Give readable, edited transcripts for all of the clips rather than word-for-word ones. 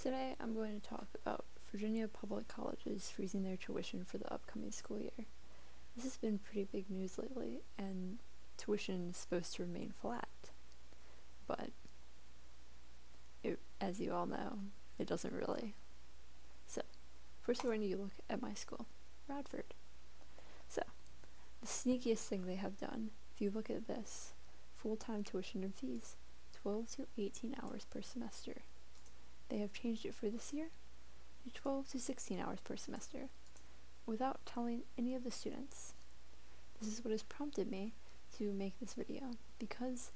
Today I'm going to talk about Virginia public colleges freezing their tuition for the upcoming school year. This has been pretty big news lately, and tuition is supposed to remain flat. But, as you all know, it doesn't really. So, first we're going to look at my school, Radford. So, the sneakiest thing they have done, if you look at this, full-time tuition and fees, 12 to 18 hours per semester. They have changed it for this year to 12 to 16 hours per semester, without telling any of the students. This is what has prompted me to make this video, because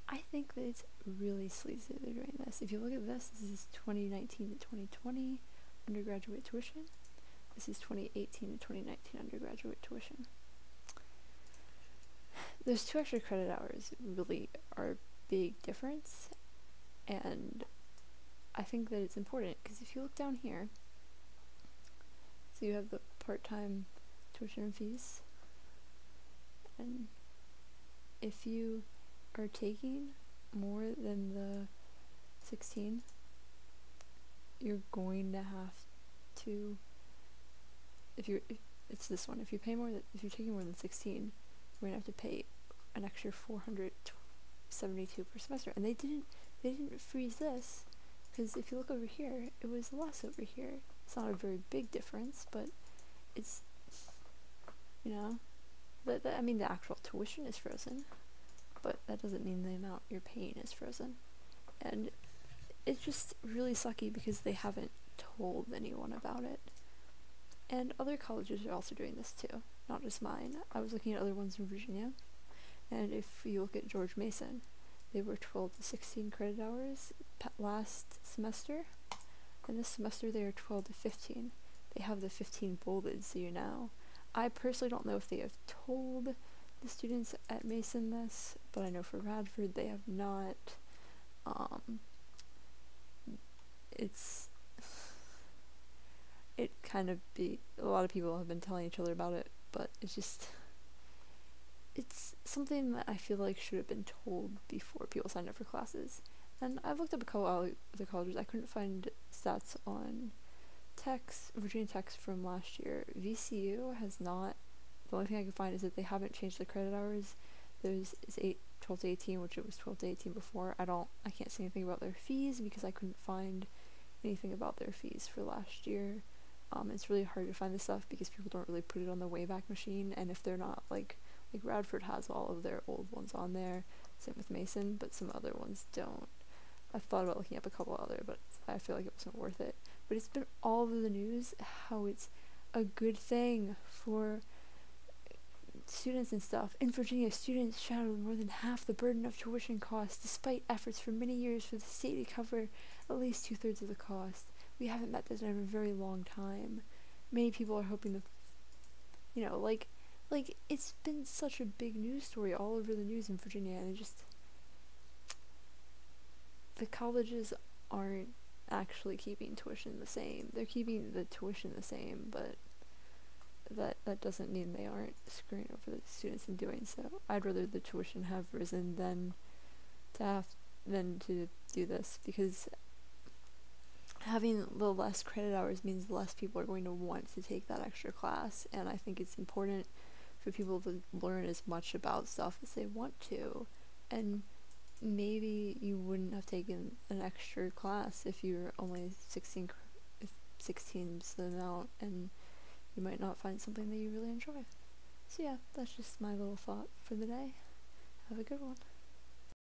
I think that it's really sleazy that they're doing this. If you look at this is 2019 to 2020 undergraduate tuition. This is 2018 to 2019 undergraduate tuition. Those 2 extra credit hours really are a big difference, and I think that it's important because if you look down here, so you have the part-time tuition and fees, and if you are taking more than the 16, you're going to have to, it's this one, if you're taking more than 16, you're going to have to pay an extra $472 per semester. And they didn't freeze this, because if you look over here, it was less over here. It's not a very big difference, but it's, I mean, the actual tuition is frozen, but that doesn't mean the amount you're paying is frozen. And it's just really sucky because they haven't told anyone about it. And other colleges are also doing this too, not just mine. I was looking at other ones in Virginia, and if you look at George Mason, they were 12 to 16 credit hours last semester, and this semester they are 12 to 15. They have the 15 bolded, so you know. I personally don't know if they have told the students at Mason this, but I know for Radford they have not. A lot of people have been telling each other about it, but it's something that I feel like should have been told before people signed up for classes. And I've looked up a couple other colleges. I couldn't find stats on Virginia Tech's from last year. VCU has not. The only thing I could find is that they haven't changed the credit hours. There's 12 to 18, which it was 12 to 18 before. I can't say anything about their fees because I couldn't find anything about their fees for last year. It's really hard to find this stuff because people don't really put it on the Wayback Machine, and if they're not like Radford has all of their old ones on there, same with Mason, but some other ones don't. I thought about looking up a couple other, but I feel like it wasn't worth it. But it's been all over the news how it's a good thing for students and stuff. In Virginia, students shadowed more than half the burden of tuition costs, despite efforts for many years for the state to cover at least 2/3 of the cost. We haven't met this in a very long time. Many people are hoping to, it's been such a big news story all over the news in Virginia, and the colleges aren't actually keeping tuition the same. They're keeping the tuition the same, but that doesn't mean they aren't screwing over the students in doing so. I'd rather the tuition have risen than to do this, because having the less credit hours means less people are going to want to take that extra class, and I think it's important for people to learn as much about stuff as they want to. And maybe you wouldn't have taken an extra class if you're only 16, if 16's the amount, and you might not find something that you really enjoy. So yeah, that's just my little thought for the day. Have a good one.